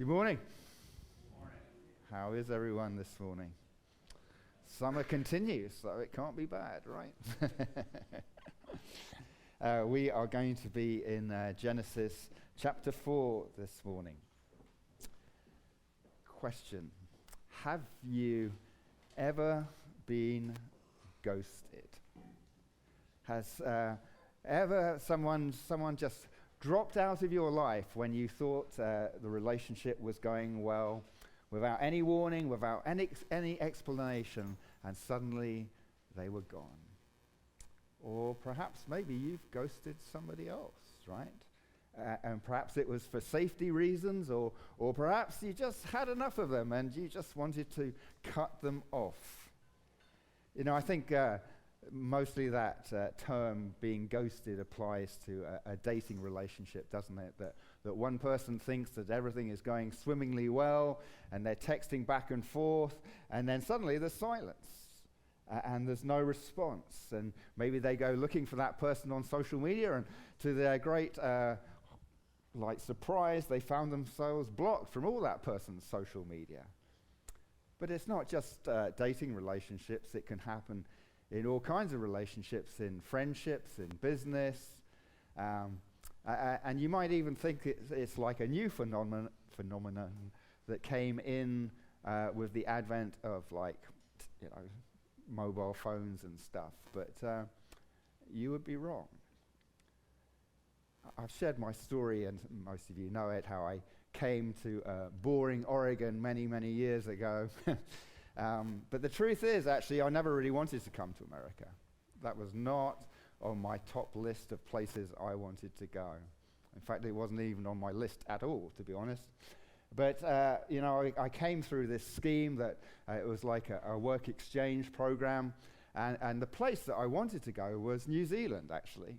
Good morning. How is everyone this morning? Summer continues, so it can't be bad, right? We are going to be in Genesis chapter 4 this morning. Question: have you ever been ghosted? Has ever someone just dropped out of your life when you thought the relationship was going well, without any warning, without any explanation, and suddenly they were gone? Or perhaps maybe you've ghosted somebody else, right? And perhaps it was for safety reasons, or perhaps you just had enough of them and you just wanted to cut them off. You know, I think mostly that term being ghosted applies to a dating relationship, doesn't it? That one person thinks that everything is going swimmingly well and they're texting back and forth, and then suddenly there's silence and there's no response, and maybe they go looking for that person on social media, and to their great surprise, they found themselves blocked from all that person's social media. But it's not just dating relationships. It can happen in all kinds of relationships, in friendships, in business. And you might even think it's like a new phenomenon that came in with the advent of mobile phones and stuff. But you would be wrong. I've shared my story, and most of you know it, how I came to boring Oregon many, many years ago. But the truth is, actually, I never really wanted to come to America. That was not on my top list of places I wanted to go. In fact, it wasn't even on my list at all, to be honest. But, I came through this scheme that it was like a work exchange program, and the place that I wanted to go was New Zealand, actually.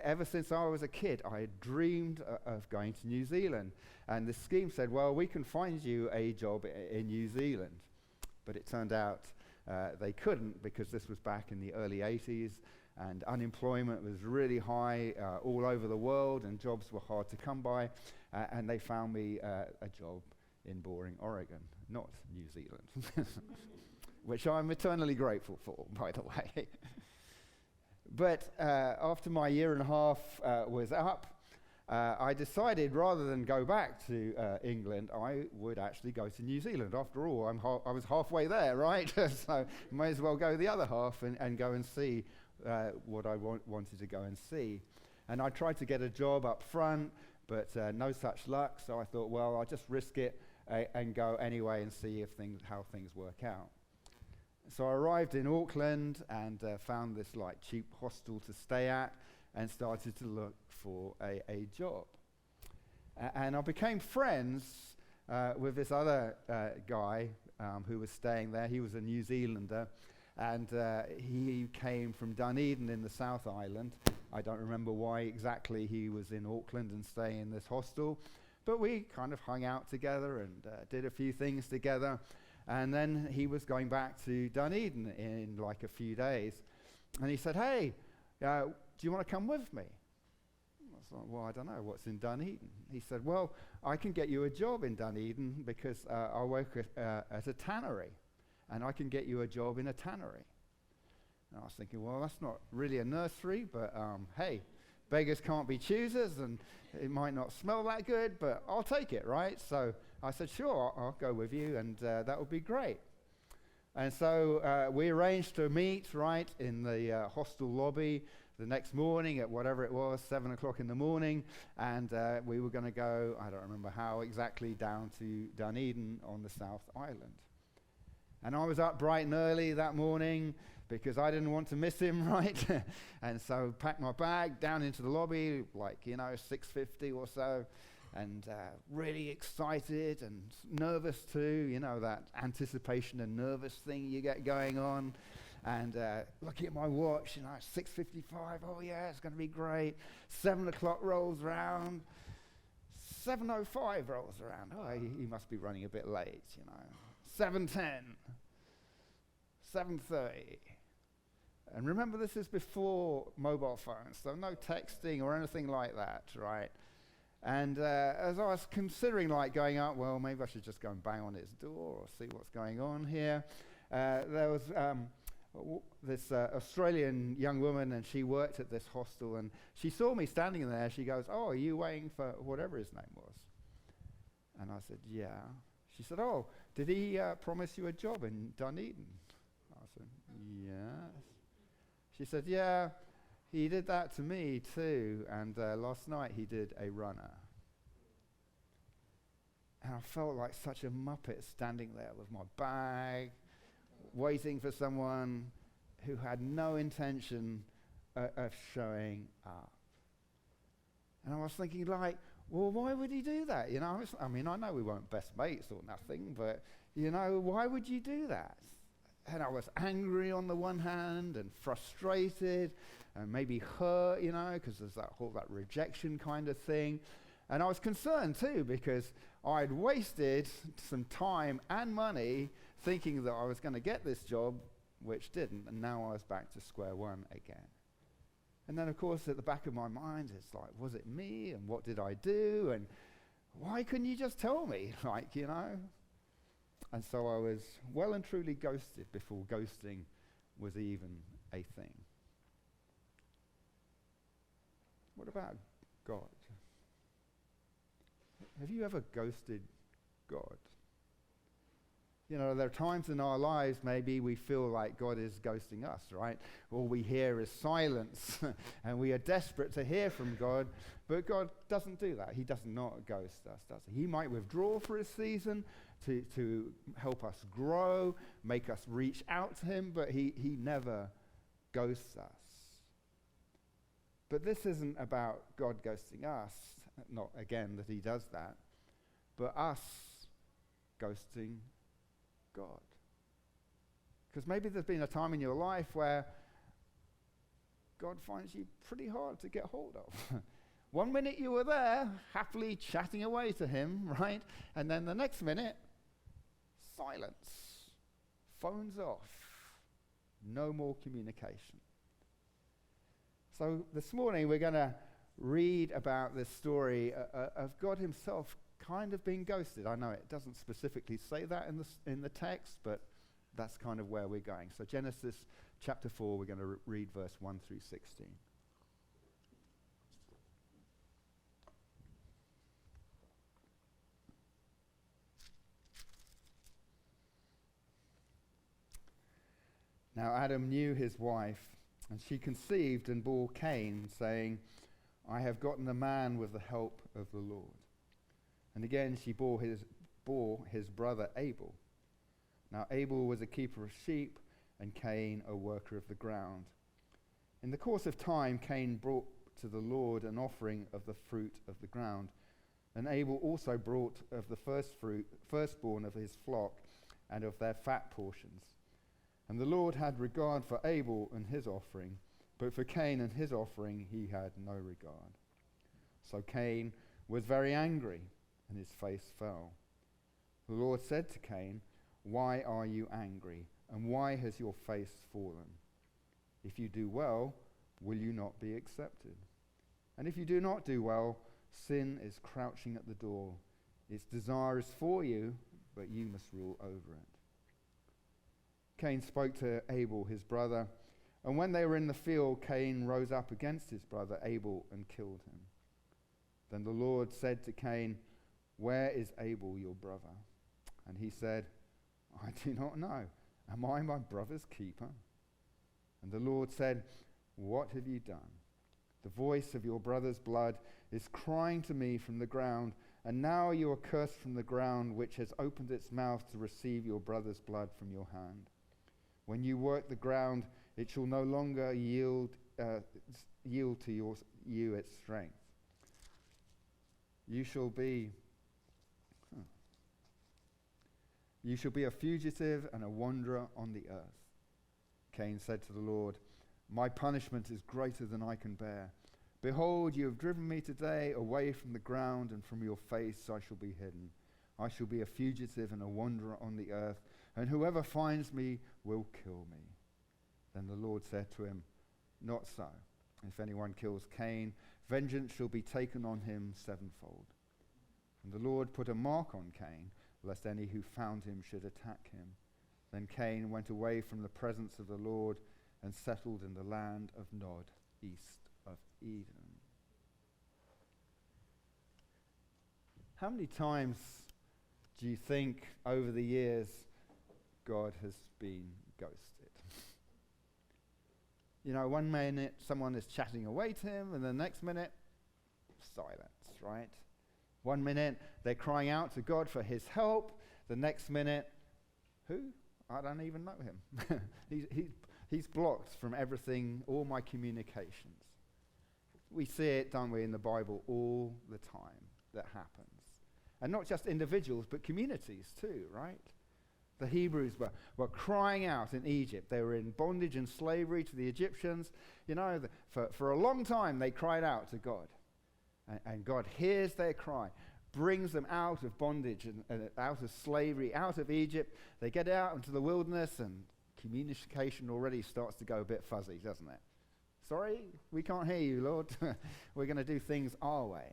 Ever since I was a kid, I had dreamed of going to New Zealand. And the scheme said, well, we can find you a job in New Zealand. But it turned out they couldn't, because this was back in the early 80s, and unemployment was really high all over the world, and jobs were hard to come by. And they found me a job in boring Oregon, not New Zealand, which I'm eternally grateful for, by the way. But after my year and a half was up, I decided, rather than go back to England, I would actually go to New Zealand. After all, I was halfway there, right? So might as well go the other half and go and see what I wanted to go and see. And I tried to get a job up front, but no such luck. So I thought, well, I'll just risk it and go anyway and see how things work out. So I arrived in Auckland and found this cheap hostel to stay at, and started to look for a job. And I became friends with this other guy who was staying there. He was a New Zealander, and he came from Dunedin in the South Island. I don't remember why exactly he was in Auckland and staying in this hostel, but we kind of hung out together and did a few things together. And then he was going back to Dunedin in a few days, and he said, hey, do you want to come with me? I was like, well, I don't know, what's in Dunedin? He said, well, I can get you a job in Dunedin because I work at a tannery, and I can get you a job in a tannery. And I was thinking, well, that's not really a nursery, but hey, beggars can't be choosers, and it might not smell that good, but I'll take it, right? So I said, sure, I'll go with you, and that would be great. And so we arranged to meet right in the hostel lobby the next morning at whatever it was, 7 o'clock in the morning, and we were going to go, I don't remember how exactly, down to Dunedin on the South Island. And I was up bright and early that morning because I didn't want to miss him, right? And so packed my bag down into the lobby, 6:50 or so, and really excited and nervous too, that anticipation and nervous thing you get going on. And looking at my watch, 6:55, oh yeah, it's going to be great. 7 o'clock rolls around, 7:05 rolls around. Oh, he must be running a bit late, 7:10, 7:30. And remember, this is before mobile phones, so no texting or anything like that, right? And as I was considering going up, well, maybe I should just go and bang on his door or see what's going on here. There was this Australian young woman, and she worked at this hostel, and she saw me standing there. She goes, "Oh, are you waiting for whatever his name was?" And I said, "Yeah." She said, "Oh, did he promise you a job in Dunedin?" I said, "Yes." She said, "Yeah, he did that to me too, and last night he did a runner." And I felt like such a muppet standing there with my bag, waiting for someone who had no intention of showing up. And I was thinking, well, why would he do that? I know we weren't best mates or nothing, but, why would you do that? And I was angry on the one hand and frustrated and maybe hurt, because there's that whole rejection kind of thing. And I was concerned too, because I'd wasted some time and money thinking that I was going to get this job, which didn't, and now I was back to square one again. And then, of course, at the back of my mind, it's was it me, and what did I do, and why couldn't you just tell me, And so I was well and truly ghosted before ghosting was even a thing. What about God? Have you ever ghosted God? There are times in our lives maybe we feel like God is ghosting us, right? All we hear is silence, and we are desperate to hear from God, but God doesn't do that. He does not ghost us, does he? He might withdraw for a season to help us grow, make us reach out to him, but he never ghosts us. But this isn't about God ghosting us, not again that he does that, but us ghosting God. Because maybe there's been a time in your life where God finds you pretty hard to get hold of. One minute you were there, happily chatting away to him, right? And then the next minute, silence. Phones off. No more communication. So this morning we're going to read about this story of God himself kind of being ghosted. I know it doesn't specifically say that in the text, but that's kind of where we're going. So Genesis chapter 4, we're going to read verse 1 through 16. Now Adam knew his wife, and she conceived and bore Cain, saying, "I have gotten a man with the help of the Lord." And again she bore his brother Abel. Now Abel was a keeper of sheep, and Cain a worker of the ground. In the course of time, Cain brought to the Lord an offering of the fruit of the ground, and Abel also brought of the firstborn of his flock and of their fat portions. And the Lord had regard for Abel and his offering, but for Cain and his offering he had no regard. So Cain was very angry, and his face fell. The Lord said to Cain, "Why are you angry, and why has your face fallen? If you do well, will you not be accepted? And if you do not do well, sin is crouching at the door. Its desire is for you, but you must rule over it." Cain spoke to Abel, his brother, and when they were in the field, Cain rose up against his brother Abel and killed him. Then the Lord said to Cain, "Where is Abel, your brother?" And he said, "I do not know. Am I my brother's keeper?" And the Lord said, "What have you done? The voice of your brother's blood is crying to me from the ground, and now you are cursed from the ground, which has opened its mouth to receive your brother's blood from your hand. When you work the ground, it shall no longer yield to you its strength. You shall be a fugitive and a wanderer on the earth." Cain said to the Lord, "My punishment is greater than I can bear. Behold, you have driven me today away from the ground, and from your face I shall be hidden. I shall be a fugitive and a wanderer on the earth, and whoever finds me will kill me." Then the Lord said to him, "Not so. If anyone kills Cain, vengeance shall be taken on him sevenfold. And the Lord put a mark on Cain, lest any who found him should attack him. Then Cain went away from the presence of the Lord and settled in the land of Nod, east of Eden. How many times do you think over the years God has been ghosted? You know, one minute someone is chatting away to him, and the next minute, silence, right? One minute they're crying out to God for his help. The next minute, who? I don't even know him. He's blocked from everything, all my communications. We see it, don't we, in the Bible all the time that happens. And not just individuals, but communities too, right? The Hebrews were crying out in Egypt. They were in bondage and slavery to the Egyptians. You know, for a long time they cried out to God. And God hears their cry, brings them out of bondage and out of slavery, out of Egypt. They get out into the wilderness, and communication already starts to go a bit fuzzy, doesn't it? Sorry, we can't hear you, Lord. We're going to do things our way.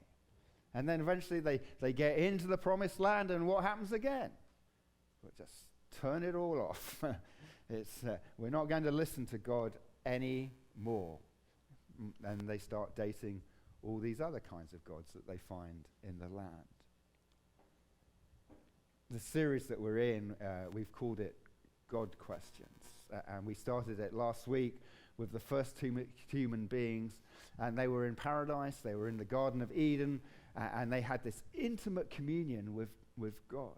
And then eventually they get into the promised land, and what happens again? We'll just turn it all off. We're not going to listen to God anymore. And they start dating all these other kinds of gods that they find in the land. The series that we're in, we've called it God Questions. And we started it last week with the first two human beings. And they were in paradise, they were in the Garden of Eden, and they had this intimate communion with God.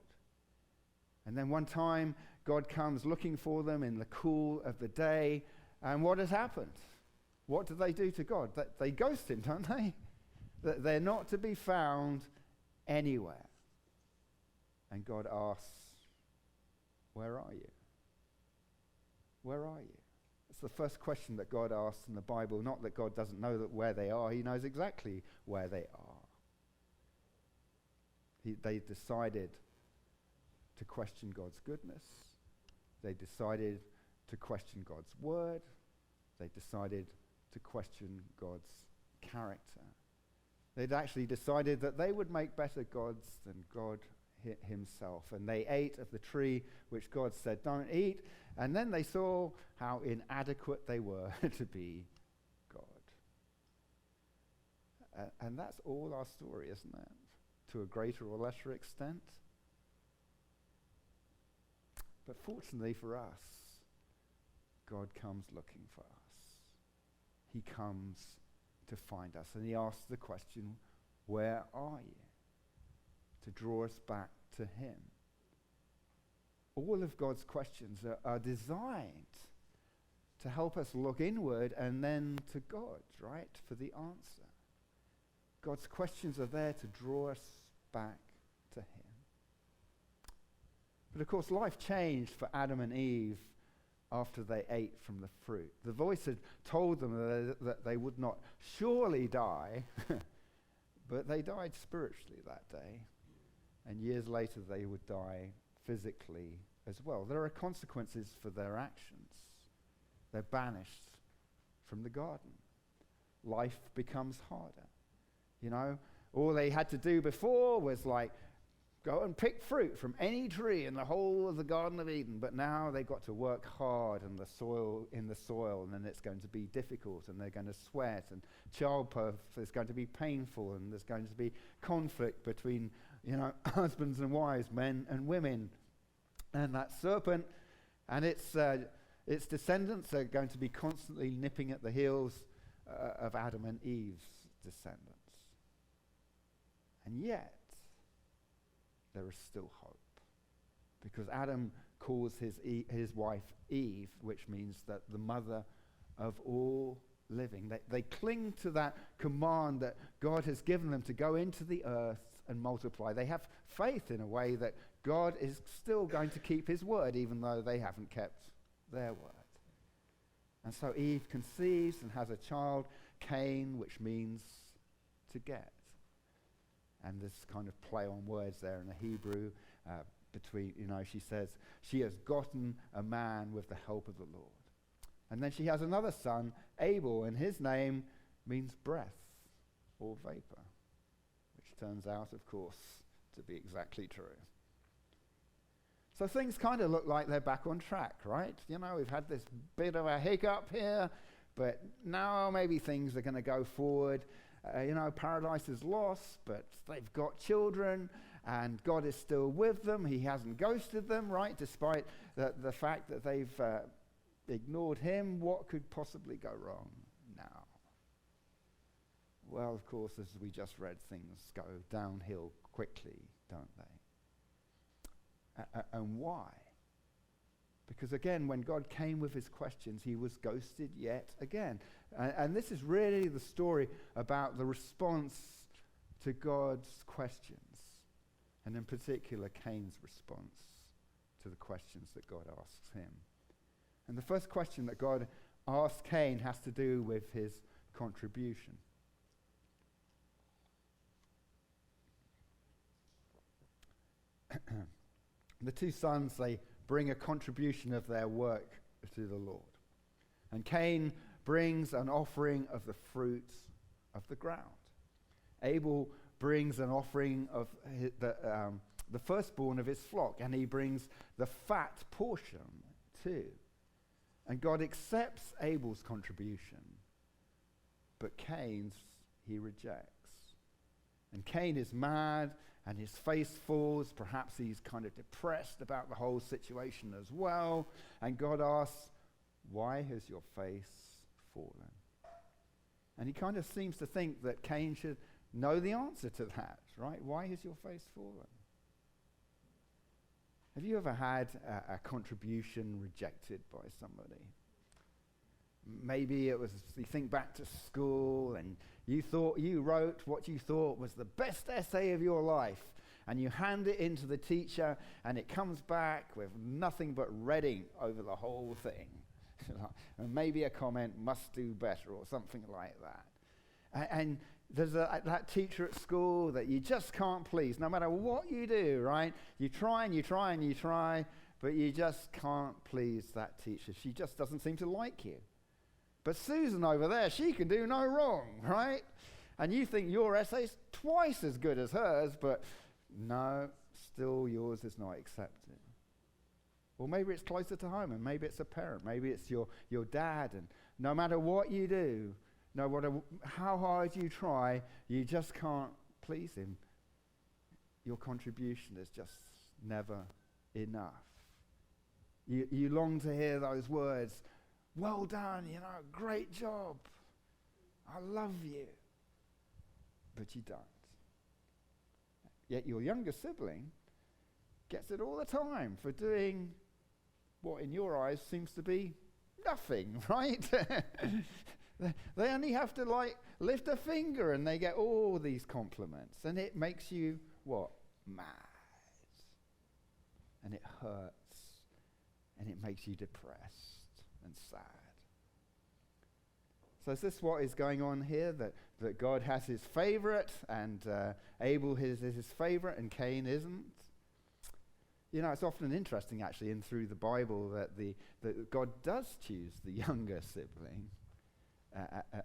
And then one time, God comes looking for them in the cool of the day. And what has happened? What do they do to God? They ghost him, don't they? They're not to be found anywhere. And God asks, where are you? Where are you? It's the first question that God asks in the Bible. Not that God doesn't know where they are. He knows exactly where they are. They decided to question God's goodness. They decided to question God's word. They decided to question God's character. They'd actually decided that they would make better gods than God himself. And they ate of the tree which God said, don't eat. And then they saw how inadequate they were to be God. And that's all our story, isn't it? To a greater or lesser extent. But fortunately for us, God comes looking for us. He comes to find us. And he asks the question, where are you? To draw us back to him. All of God's questions are designed to help us look inward and then to God, right, for the answer. God's questions are there to draw us back to him. But of course, life changed for Adam and Eve after they ate from the fruit. The voice had told them that they would not surely die, but they died spiritually that day. And years later, they would die physically as well. There are consequences for their actions. They're banished from the garden. Life becomes harder. You know, all they had to do before was like go and pick fruit from any tree in the whole of the Garden of Eden. But now they've got to work hard in the soil, and then it's going to be difficult, and they're going to sweat, and childbirth is going to be painful, and there's going to be conflict between, you know, husbands and wives, men and women. And that serpent and its descendants are going to be constantly nipping at the heels of Adam and Eve's descendants. And yet, there is still hope. Because Adam calls his wife Eve, which means that the mother of all living. They cling to that command that God has given them to go into the earth and multiply. They have faith in a way that God is still going to keep his word, even though they haven't kept their word. And so Eve conceives and has a child, Cain, which means to get. And this kind of play on words there in the Hebrew between, you know, she says, she has gotten a man with the help of the Lord. And then she has another son, Abel, and his name means breath. or vapor, which turns out, of course, to be exactly true. So things kind of look like they're back on track, right? You know, we've had this bit of a hiccup here, but now maybe things are going to go forward. Paradise is lost, but they've got children, and God is still with them. He hasn't ghosted them, right? Despite the fact that they've ignored him, what could possibly go wrong now? Well, of course, as we just read, things go downhill quickly, don't they? And why? Because again, when God came with his questions, he was ghosted yet again. And this is really the story about the response to God's questions. And in particular, Cain's response to the questions that God asks him. And the first question that God asked Cain has to do with his contribution. The two sons, they bring a contribution of their work to the Lord. And Cain brings an offering of the fruits of the ground. Abel brings an offering of the firstborn of his flock, and he brings the fat portion too. And God accepts Abel's contribution, but Cain's he rejects. And Cain is mad, and his face falls. Perhaps he's kind of depressed about the whole situation as well. And God asks, why has your face fallen? And he kind of seems to think that Cain should know the answer to that, right? Why has your face fallen? Have you ever had a contribution rejected by somebody? Maybe it was, you think back to school, and you wrote what you thought was the best essay of your life, and you hand it in to the teacher, and it comes back with nothing but reading over the whole thing. And maybe a comment, must do better, or something like that. And there's that teacher at school that you just can't please, no matter what you do, right? You try and you try and you try, but you just can't please that teacher. She just doesn't seem to like you. But Susan over there, she can do no wrong, right? And you think your essay's twice as good as hers, but no, still yours is not accepted. Or maybe it's closer to home, and maybe it's a parent, maybe it's your dad, and no matter what you do, no matter how hard you try, you just can't please him. Your contribution is just never enough. You long to hear those words, well done, great job, I love you. But you don't. Yet your younger sibling gets it all the time for doing what in your eyes seems to be nothing, right? They only have to lift a finger and they get all these compliments, and it makes you what? Mad. And it hurts, and it makes you depressed and sad. So is this what is going on here? That God has his favorite, and Abel is his favorite, and Cain isn't? It's often interesting actually in through the Bible that God does choose the younger sibling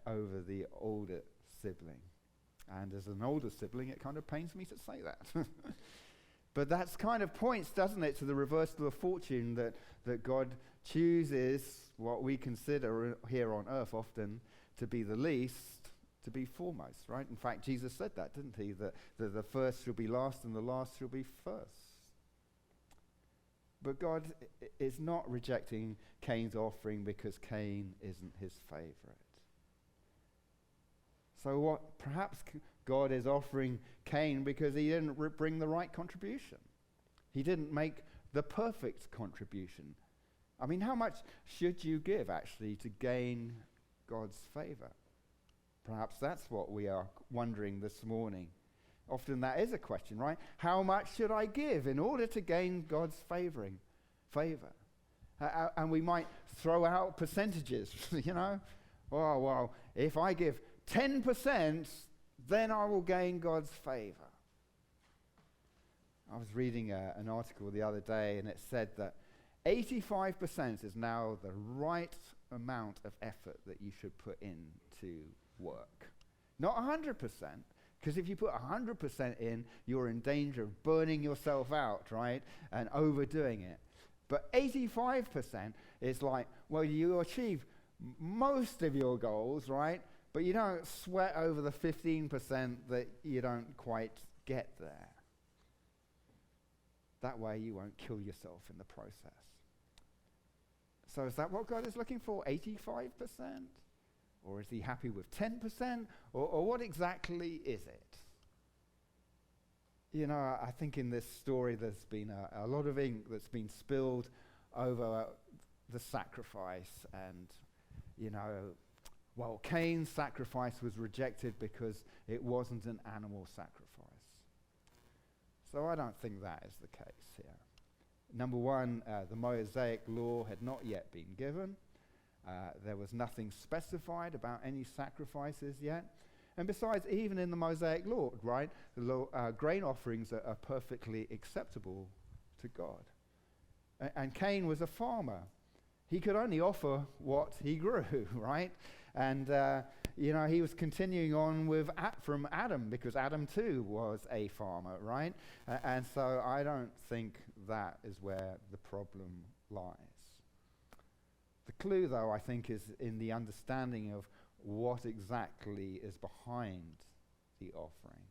over the older sibling. And as an older sibling, it kind of pains me to say that. But that's kind of points, doesn't it, to the reversal of fortune, that God chooses what we consider here on earth often to be the least, to be foremost, right? In fact, Jesus said that, didn't he? That the first shall be last and the last shall be first. But God is not rejecting Cain's offering because Cain isn't his favorite. So what? Perhaps God is offering Cain because he didn't bring the right contribution. He didn't make the perfect contribution. I mean, how much should you give actually to gain God's favor? Perhaps that's what we are wondering this morning. Often that is a question, right? How much should I give in order to gain God's favor? And we might throw out percentages, Oh, well, if I give 10%, then I will gain God's favor. I was reading an article the other day, and it said that 85% is now the right amount of effort that you should put into work. Not 100%, because if you put 100% in, you're in danger of burning yourself out, right, and overdoing it. But 85% is like, well, you achieve most of your goals, right, but you don't sweat over the 15% that you don't quite get there. That way you won't kill yourself in the process. So is that what God is looking for, 85%? Or is he happy with 10%? Or what exactly is it? You know, I think in this story there's been a lot of ink that's been spilled over the sacrifice. And, you know, well, Cain's sacrifice was rejected because it wasn't an animal sacrifice. So I don't think that is the case here. Number one, the Mosaic law had not yet been given. There was nothing specified about any sacrifices yet. And besides, even in the Mosaic law, right, the grain offerings are perfectly acceptable to God. And Cain was a farmer. He could only offer what he grew, right? And, you know, he was continuing on with from Adam, because Adam too was a farmer, right? And so I don't think that is where the problem lies. The clue, though, I think, is in the understanding of what exactly is behind the offering.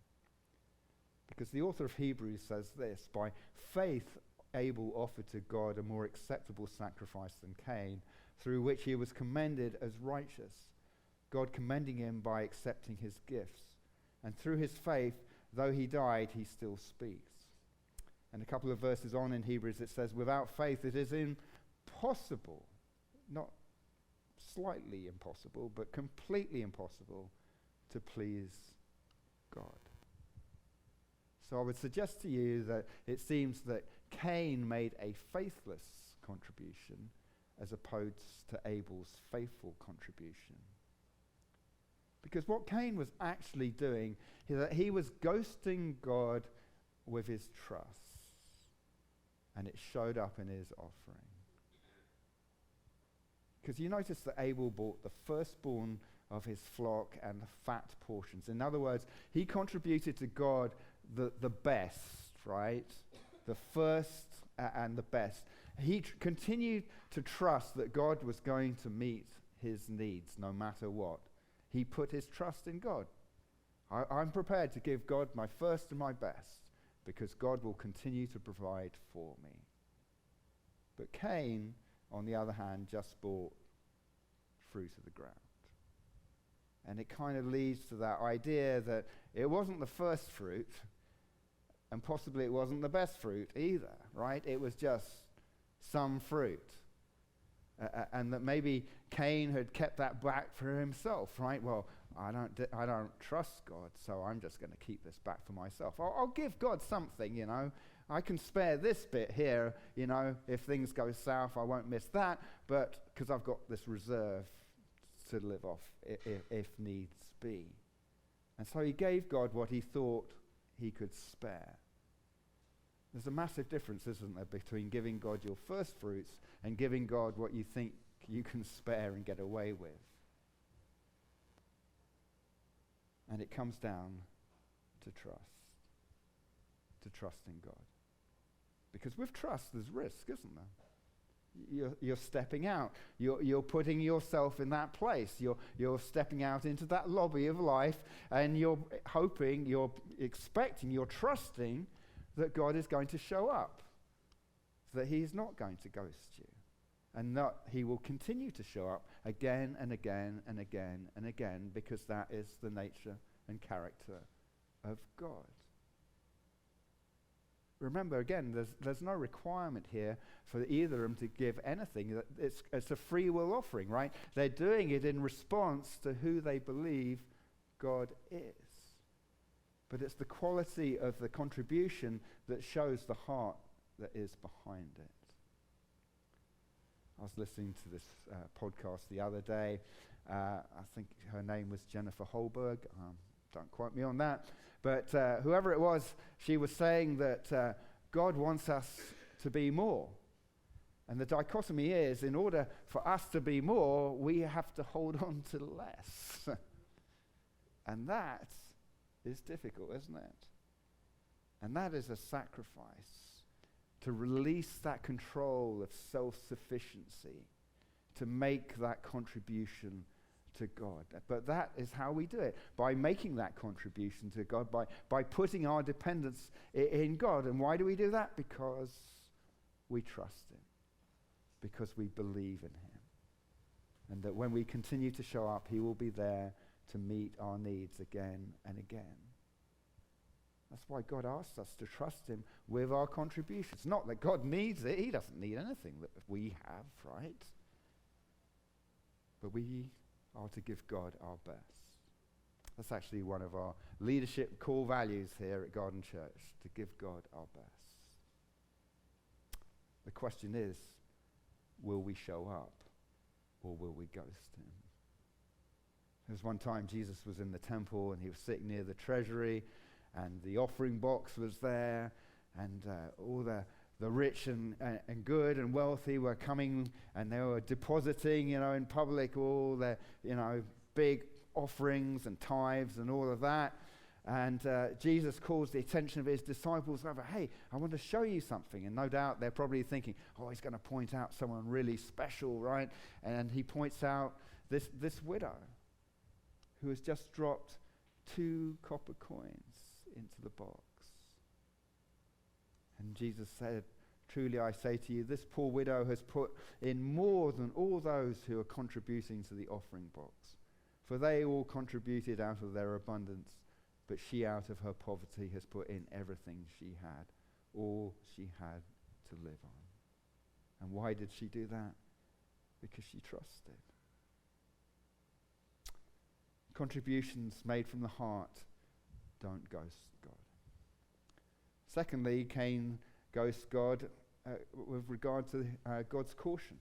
Because the author of Hebrews says this: by faith Abel offered to God a more acceptable sacrifice than Cain, through which he was commended as righteous, God commending him by accepting his gifts. And through his faith, though he died, he still speaks. And a couple of verses on in Hebrews it says, without faith it is impossible, not slightly impossible, but completely impossible to please God. So I would suggest to you that it seems that Cain made a faithless contribution as opposed to Abel's faithful contribution. Because what Cain was actually doing is that he was ghosting God with his trust. And it showed up in his offering. Because you notice that Abel brought the firstborn of his flock and the fat portions. In other words, he contributed to God the best, right? The first and the best. He continued to trust that God was going to meet his needs no matter what. He put his trust in God. I'm prepared to give God my first and my best because God will continue to provide for me. But Cain, on the other hand, just brought fruit of the ground. And it kind of leads to that idea that it wasn't the first fruit, and possibly it wasn't the best fruit either, right? It was just some fruit. And that maybe Cain had kept that back for himself, right? Well, I don't trust God, so I'm just going to keep this back for myself. I'll give God something, you know. I can spare this bit here, you know. If things go south, I won't miss that, but because I've got this reserve to live off if needs be. And so he gave God what he thought he could spare. There's a massive difference, isn't there, between giving God your first fruits and giving God what you think you can spare and get away with. And it comes down to trust in God. Because with trust, there's risk, isn't there? You're stepping out. You're putting yourself in that place. You're stepping out into that lobby of life, and you're hoping, you're expecting, you're trusting that God is going to show up, that he's not going to ghost you, and that he will continue to show up again and again and again and again, because that is the nature and character of God. Remember, again, there's no requirement here for either of them to give anything. It's a free will offering, right? They're doing it in response to who they believe God is. But it's the quality of the contribution that shows the heart that is behind it. I was listening to this podcast the other day. I think her name was Jennifer Holberg. Don't quote me on that. But whoever it was, she was saying that God wants us to be more. And the dichotomy is, in order for us to be more, we have to hold on to less. And that is difficult, isn't it? And that is a sacrifice, to release that control of self-sufficiency, to make that contribution to God. But that is how we do it, by making that contribution to God, by putting our dependence in God. And why do we do that? Because we trust him, because we believe in him, and that when we continue to show up, he will be there to meet our needs again and again. That's why God asks us to trust him with our contributions. Not that God needs it. He doesn't need anything that we have, right? But we are to give God our best. That's actually one of our leadership core values here at Garden Church, to give God our best. The question is, will we show up or will we ghost him? There was one time Jesus was in the temple and he was sitting near the treasury, and the offering box was there, and all the rich and good and wealthy were coming, and they were depositing, in public, all their, big offerings and tithes and all of that. And Jesus calls the attention of his disciples over, hey, I want to show you something. And no doubt they're probably thinking, oh, he's going to point out someone really special, right? And he points out this widow who has just dropped 2 copper coins into the box. And Jesus said, truly I say to you, this poor widow has put in more than all those who are contributing to the offering box. For they all contributed out of their abundance, but she out of her poverty has put in everything she had, all she had to live on. And why did she do that? Because she trusted. Contributions made from the heart don't ghost God. Secondly, Cain ghosts God with regard to God's caution.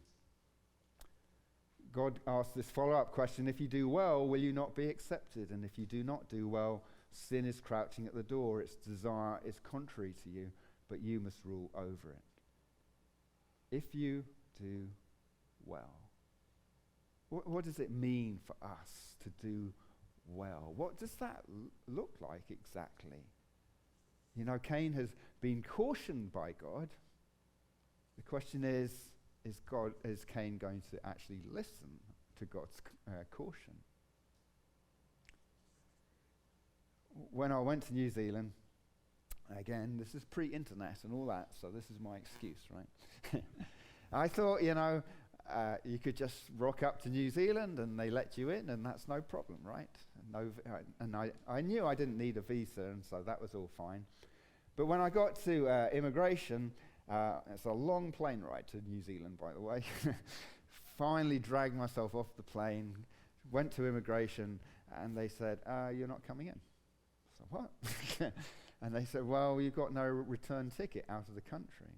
God asks this follow-up question: if you do well, will you not be accepted? And if you do not do well, sin is crouching at the door. Its desire is contrary to you, but you must rule over it. If you do well. What does it mean for us to do well? What does that look like exactly? Cain has been cautioned by God. The question is Cain going to actually listen to God's caution? When I went to New Zealand, again, this is pre-internet and all that, so this is my excuse, right? I thought, you could just rock up to New Zealand and they let you in, and that's no problem, right? I knew I didn't need a visa, and so that was all fine. But when I got to immigration, it's a long plane ride to New Zealand, by the way. Finally dragged myself off the plane, went to immigration, and they said, you're not coming in. So what? And they said, well, you've got no return ticket out of the country.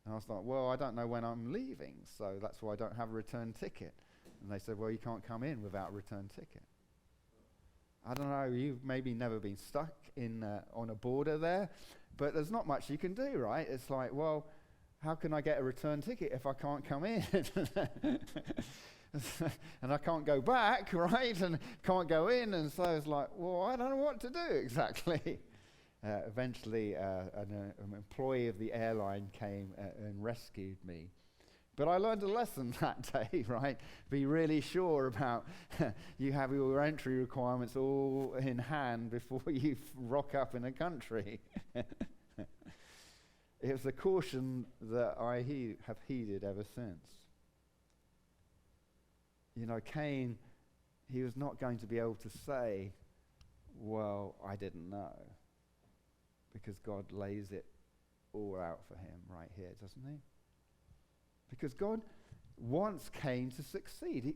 And I was like, well, I don't know when I'm leaving, so that's why I don't have a return ticket. And they said, well, you can't come in without a return ticket. I don't know, you've maybe never been stuck in on a border there, but there's not much you can do, right? It's like, well, how can I get a return ticket if I can't come in? And I can't go back, right? And can't go in, and so it's like, well, I don't know what to do exactly. Eventually, an employee of the airline came and rescued me. But I learned a lesson that day, right? Be really sure about you have your entry requirements all in hand before you rock up in a country. It was a caution that I have heeded ever since. Cain, he was not going to be able to say, well, I didn't know. Because God lays it all out for him right here, doesn't he? Because God wants Cain to succeed.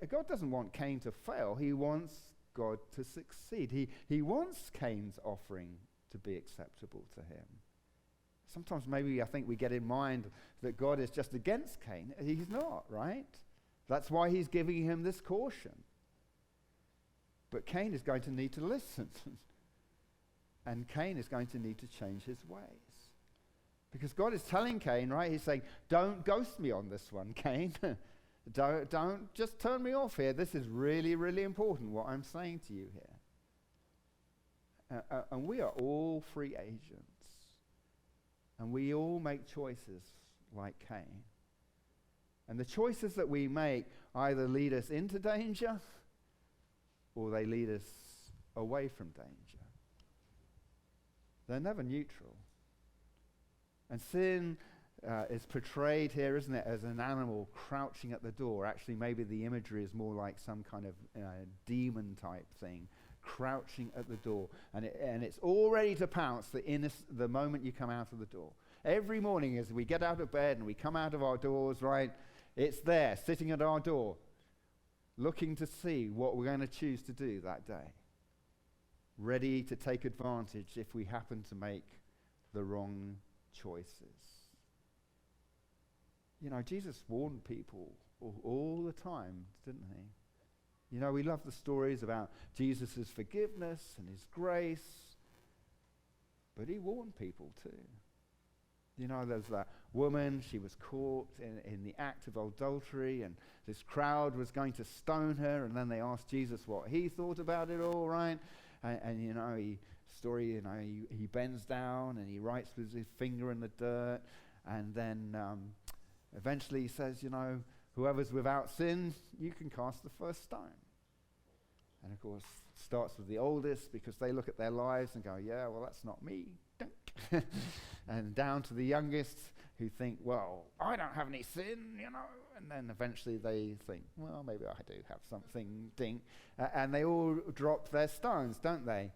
God doesn't want Cain to fail. He wants God to succeed. He wants Cain's offering to be acceptable to him. Sometimes maybe I think we get in mind that God is just against Cain. He's not, right? That's why he's giving him this caution. But Cain is going to need to listen. And Cain is going to need to change his ways. Because God is telling Cain, right? He's saying, don't ghost me on this one, Cain. don't just turn me off here. This is really, really important, what I'm saying to you here. And we are all free agents. And we all make choices like Cain. And the choices that we make either lead us into danger or they lead us away from danger. They're never neutral. And sin is portrayed here, isn't it, as an animal crouching at the door. Actually, maybe the imagery is more like some kind of demon type thing, crouching at the door. And it's all ready to pounce the moment you come out of the door. Every morning as we get out of bed and we come out of our doors, right, it's there, sitting at our door, looking to see what we're going to choose to do that day. Ready to take advantage if we happen to make the wrong choices. You know, Jesus warned people all the time, didn't he? You know, we love the stories about Jesus' forgiveness and his grace, but he warned people too. You know, there's that woman, she was caught in the act of adultery, and this crowd was going to stone her, and then they asked Jesus what he thought about it all, right? And you know, he bends down and he writes with his finger in the dirt, and then eventually he says, you know, whoever's without sin, you can cast the first stone. And of course, starts with the oldest because they look at their lives and go, yeah, well, that's not me. And down to the youngest who think, well, I don't have any sin, you know. And then eventually they think, well, maybe I do have something, ding. And they all drop their stones, don't they?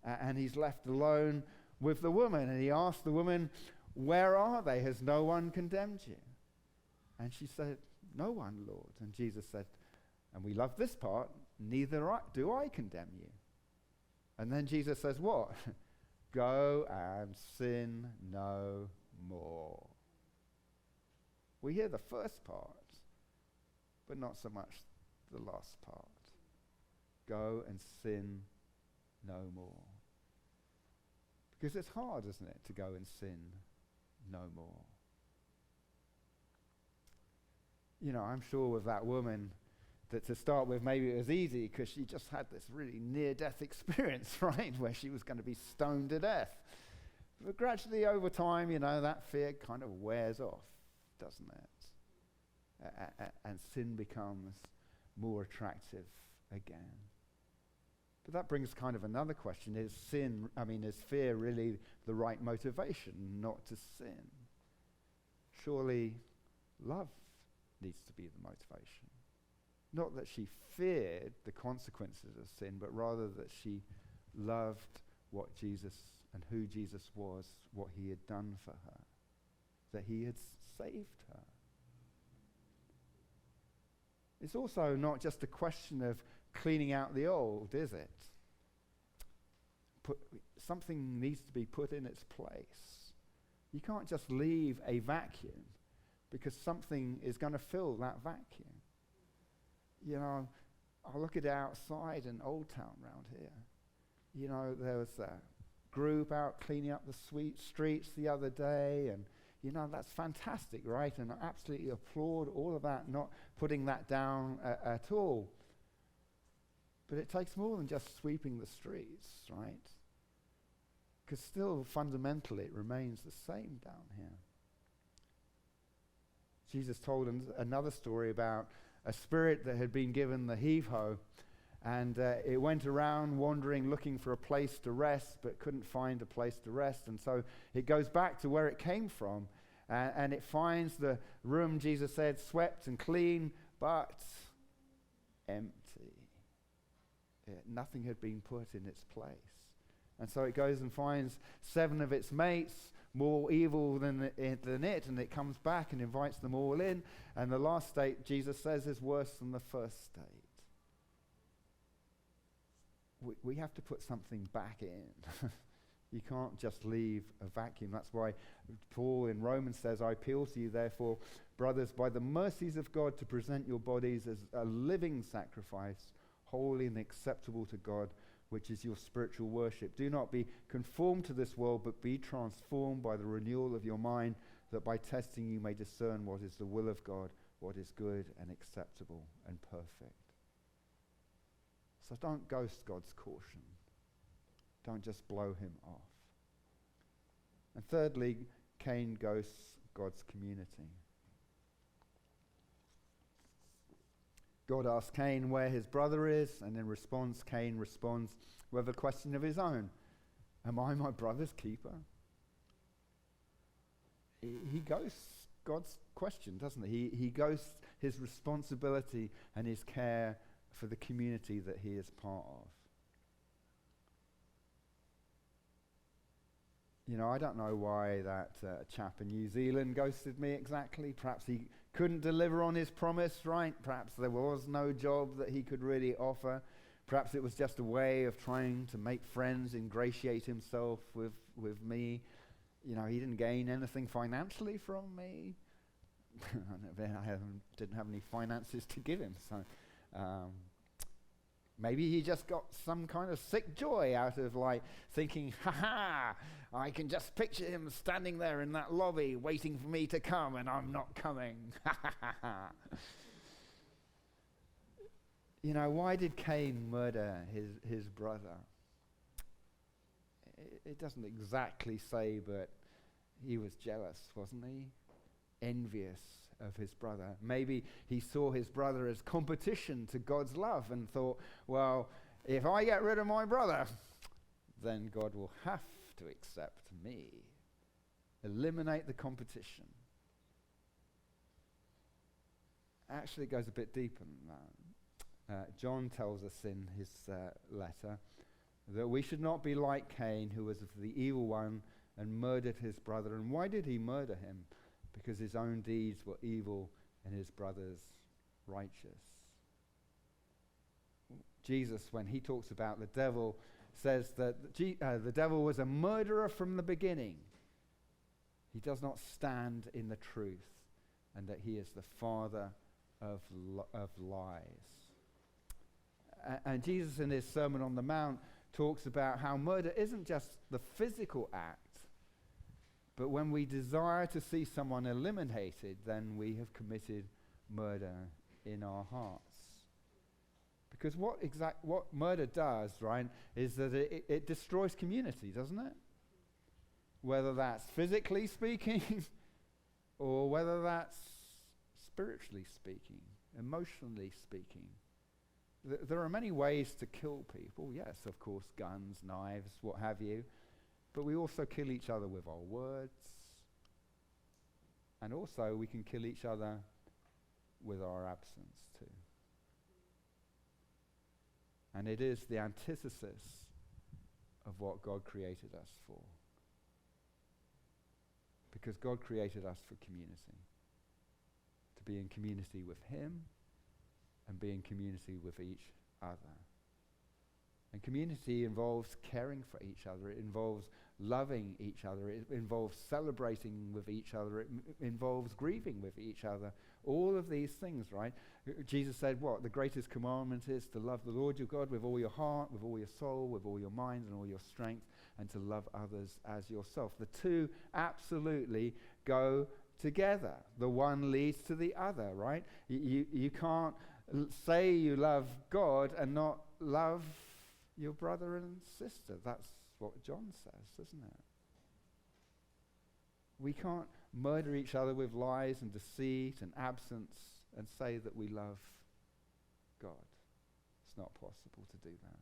And he's left alone with the woman. And he asks the woman, where are they? Has no one condemned you? And she said, no one, Lord. And Jesus said, and we love this part, neither do I condemn you. And then Jesus says, what? Go and sin no more. We hear the first part, but not so much the last part. Go and sin no more. Because it's hard, isn't it, to go and sin no more. You know, I'm sure with that woman, that to start with, maybe it was easy because she just had this really near-death experience, right, where she was going to be stoned to death. But gradually over time, you know, that fear kind of wears off, doesn't it? And sin becomes more attractive again. But that brings kind of another question. Is fear really the right motivation not to sin? Surely love needs to be the motivation. Not that she feared the consequences of sin, but rather that she loved what Jesus and who Jesus was, what he had done for her, that he had saved her. It's also not just a question of cleaning out the old, is it? Something needs to be put in its place. You can't just leave a vacuum because something is going to fill that vacuum. You know, I look at it outside in Old Town round here. You know, there was a group out cleaning up the streets the other day, and, you know, that's fantastic, right? And I absolutely applaud all of that, not putting that down at all. But it takes more than just sweeping the streets, right? Because still, fundamentally, it remains the same down here. Jesus told another story about a spirit that had been given the heave-ho, and it went around wandering, looking for a place to rest, but couldn't find a place to rest. And so it goes back to where it came from, and it finds the room, Jesus said, swept and clean, but empty. Nothing had been put in its place. And so it goes and finds 7 of its mates, more evil than it, and it comes back and invites them all in. And the last state, Jesus says, is worse than the first state. We have to put something back in. You can't just leave a vacuum. That's why Paul in Romans says, I appeal to you, therefore, brothers, by the mercies of God, to present your bodies as a living sacrifice, holy and acceptable to God, which is your spiritual worship. Do not be conformed to this world, but be transformed by the renewal of your mind, that by testing you may discern what is the will of God, what is good and acceptable and perfect. So don't ghost God's caution. Don't just blow him off. And thirdly, Cain ghosts God's community. God asks Cain where his brother is, and in response, Cain responds with a question of his own. Am I my brother's keeper? He ghosts God's question, doesn't he? He ghosts his responsibility and his care for the community that he is part of. You know, I don't know why that chap in New Zealand ghosted me exactly. Perhaps he couldn't deliver on his promise, right? Perhaps there was no job that he could really offer. Perhaps it was just a way of trying to make friends, ingratiate himself with me. You know, he didn't gain anything financially from me. I didn't have any finances to give him, so maybe he just got some kind of sick joy out of like thinking, I can just picture him standing there in that lobby waiting for me to come and I'm not coming. You know, why did Cain murder his brother? It doesn't exactly say, but he was jealous, wasn't he? Envious of his brother. Maybe he saw his brother as competition to God's love and thought, well, if I get rid of my brother, then God will have to accept me. Eliminate the competition. Actually, it goes a bit deeper than that. John tells us in his letter that we should not be like Cain, who was of the evil one and murdered his brother. And why did he murder him? Because his own deeds were evil and his brother's righteous. Jesus, when he talks about the devil, says that the devil was a murderer from the beginning. He does not stand in the truth, and that he is the father of lies. And Jesus in his Sermon on the Mount talks about how murder isn't just the physical act, but when we desire to see someone eliminated, then we have committed murder in our hearts. Because what murder does, right, is that it destroys community, doesn't it? Whether that's physically speaking or whether that's spiritually speaking, emotionally speaking. There are many ways to kill people. Yes, of course, guns, knives, what have you. But we also kill each other with our words. And also we can kill each other with our absence too. And it is the antithesis of what God created us for. Because God created us for community. To be in community with Him and be in community with each other. And community involves caring for each other. It involves loving each other. It involves celebrating with each other. It involves grieving with each other. All of these things, right? Jesus said what? The greatest commandment is to love the Lord your God with all your heart, with all your soul, with all your mind and all your strength, and to love others as yourself. The two absolutely go together. The one leads to the other, right? You can't say you love God and not love your brother and sister. That's what John says, isn't it? We can't murder each other with lies and deceit and absence and say that we love God. It's not possible to do that.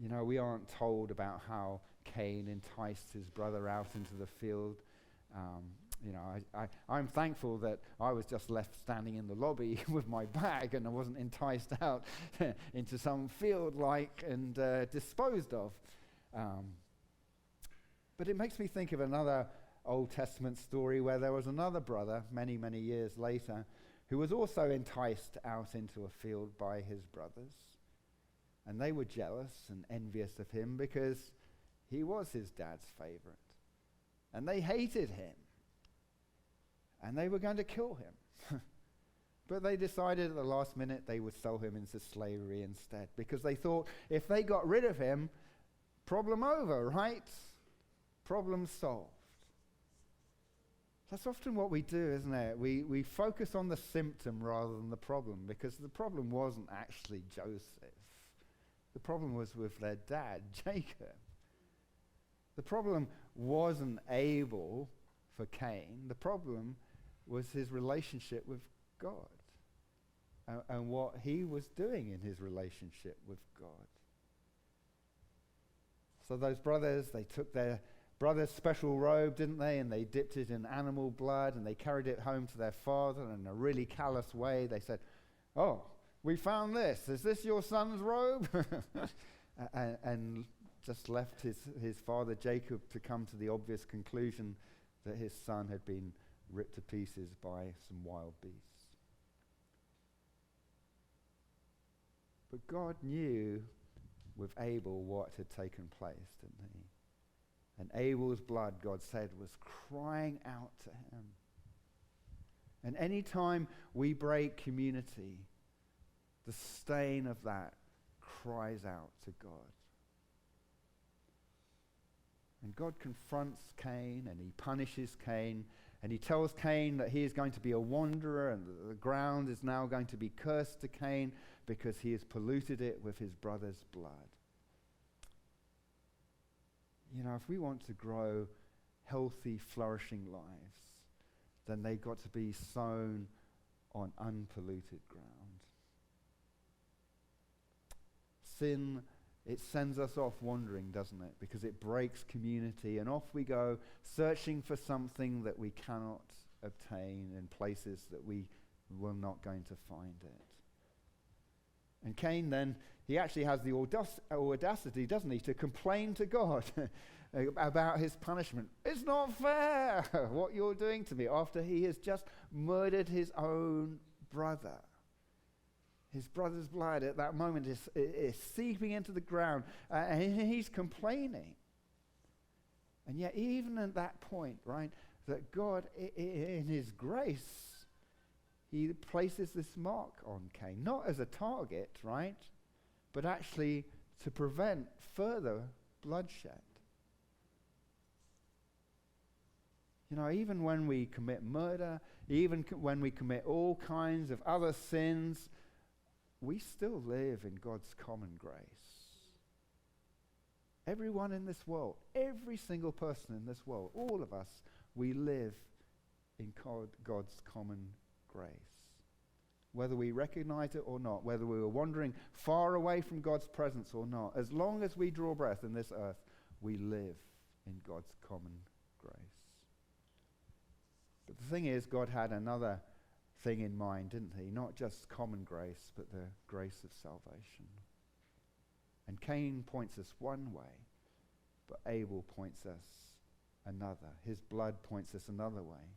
You know, we aren't told about how Cain enticed his brother out into the field. You know, I'm thankful that I was just left standing in the lobby with my bag and I wasn't enticed out into some field and disposed of. But it makes me think of another Old Testament story where there was another brother many, many years later who was also enticed out into a field by his brothers. And they were jealous and envious of him because he was his dad's favorite. And they hated him. And they were going to kill him. But they decided at the last minute they would sell him into slavery instead. Because they thought if they got rid of him, problem over, right? Problem solved. That's often what we do, isn't it? We focus on the symptom rather than the problem. Because the problem wasn't actually Joseph. The problem was with their dad, Jacob. The problem wasn't Abel for Cain. The problem was his relationship with God and what he was doing in his relationship with God. So those brothers, they took their brother's special robe, didn't they? And they dipped it in animal blood and they carried it home to their father in a really callous way. They said, "Oh, we found this. Is this your son's robe?" and just left his father Jacob to come to the obvious conclusion that his son had been ripped to pieces by some wild beasts. But God knew with Abel what had taken place, didn't he? And Abel's blood, God said, was crying out to him. And any time we break community, the stain of that cries out to God. And God confronts Cain and he punishes Cain and he tells Cain that he is going to be a wanderer and that the ground is now going to be cursed to Cain because he has polluted it with his brother's blood. You know, if we want to grow healthy, flourishing lives, then they've got to be sown on unpolluted ground. Sin, it sends us off wandering, doesn't it? Because it breaks community, and off we go searching for something that we cannot obtain in places that we were not going to find it. And Cain then, he actually has the audacity, doesn't he, to complain to God about his punishment. It's not fair what you're doing to me, after he has just murdered his own brother. His brother's blood at that moment is seeping into the ground, and he's complaining. And yet even at that point, right, that God, in his grace, he places this mark on Cain, not as a target, right, but actually to prevent further bloodshed. You know, even when we commit murder, even when we commit all kinds of other sins, we still live in God's common grace. Everyone in this world, every single person in this world, all of us, we live in God's common grace. Whether we recognize it or not, whether we were wandering far away from God's presence or not, as long as we draw breath in this earth, we live in God's common grace. But the thing is, God had another thing in mind, didn't he? Not just common grace, but the grace of salvation. And Cain points us one way, but Abel points us another. His blood points us another way.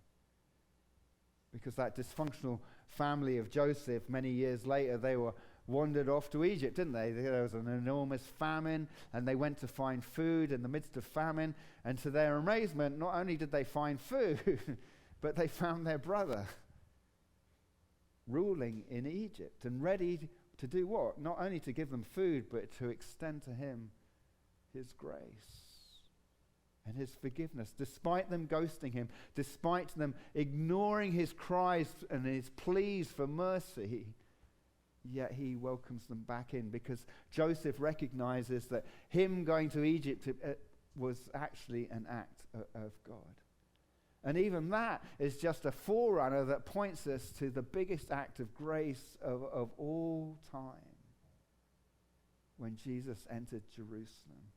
Because that dysfunctional family of Joseph, many years later, they were wandered off to Egypt, didn't they? There was an enormous famine, and they went to find food in the midst of famine. And to their amazement, not only did they find food, but they found their brother ruling in Egypt and ready to do what? Not only to give them food, but to extend to him his grace and his forgiveness, despite them ghosting him, despite them ignoring his cries and his pleas for mercy. Yet he welcomes them back in, because Joseph recognizes that him going to Egypt was actually an act of God. And even that is just a forerunner that points us to the biggest act of grace of all time, when Jesus entered Jerusalem.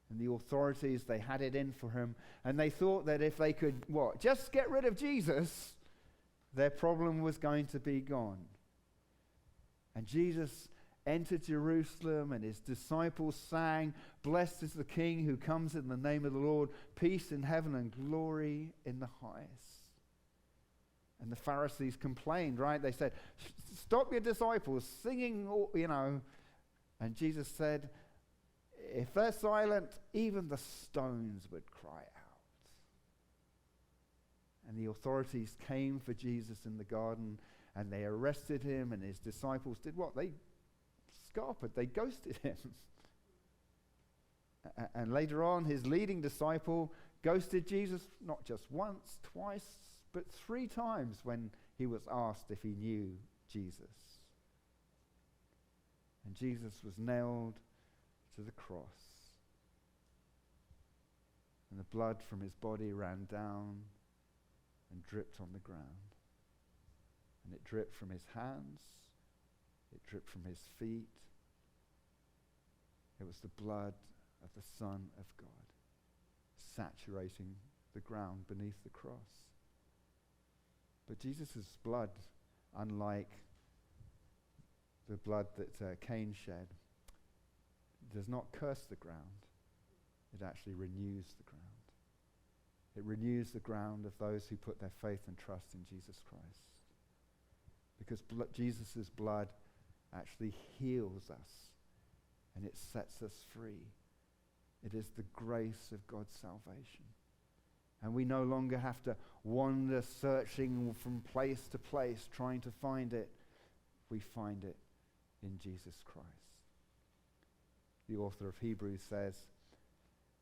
And the authorities, they had it in for him, and they thought that if they could, just get rid of Jesus, their problem was going to be gone. And Jesus entered Jerusalem, and his disciples sang, "Blessed is the King who comes in the name of the Lord, peace in heaven and glory in the highest." And the Pharisees complained, right? They said, "Stop your disciples singing, And Jesus said, if they're silent, even the stones would cry out. And the authorities came for Jesus in the garden, and they arrested him, and his disciples did what? They scarpered, they ghosted him. And later on, his leading disciple ghosted Jesus not just once, twice, but 3 times when he was asked if he knew Jesus. And Jesus was nailed to the cross. And the blood from his body ran down and dripped on the ground. And it dripped from his hands. It dripped from his feet. It was the blood of the Son of God saturating the ground beneath the cross. But Jesus' blood, unlike the blood that Cain shed, does not curse the ground. It actually renews the ground. It renews the ground of those who put their faith and trust in Jesus Christ. Because Jesus' blood actually heals us and it sets us free. It is the grace of God's salvation. And we no longer have to wander searching from place to place trying to find it. We find it in Jesus Christ. The author of Hebrews says,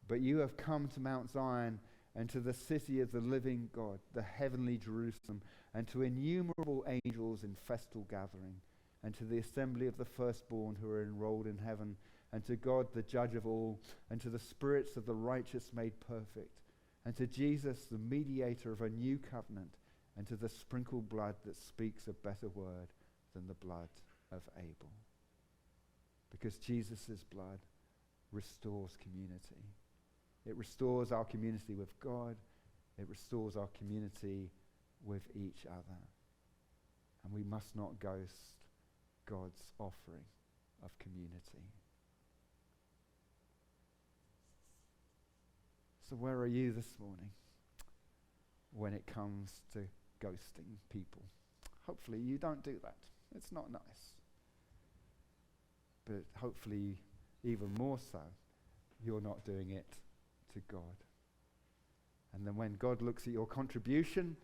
"But you have come to Mount Zion and to the city of the living God, the heavenly Jerusalem, and to innumerable angels in festal gathering, and to the assembly of the firstborn who are enrolled in heaven, and to God the judge of all, and to the spirits of the righteous made perfect, and to Jesus the mediator of a new covenant, and to the sprinkled blood that speaks a better word than the blood of Abel." Because Jesus' blood restores community. It restores our community with God. It restores our community with each other. And we must not ghost God's offering of community. So where are you this morning when it comes to ghosting people? Hopefully you don't do that. It's not nice. But hopefully even more so, you're not doing it to God. And then when God looks at your contribution,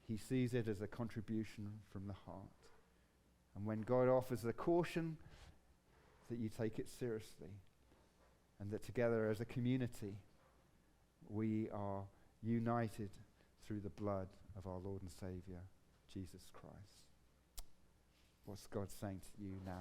he sees it as a contribution from the heart. And when God offers a caution, that you take it seriously. And that together as a community, we are united through the blood of our Lord and Savior, Jesus Christ. What's God saying to you now?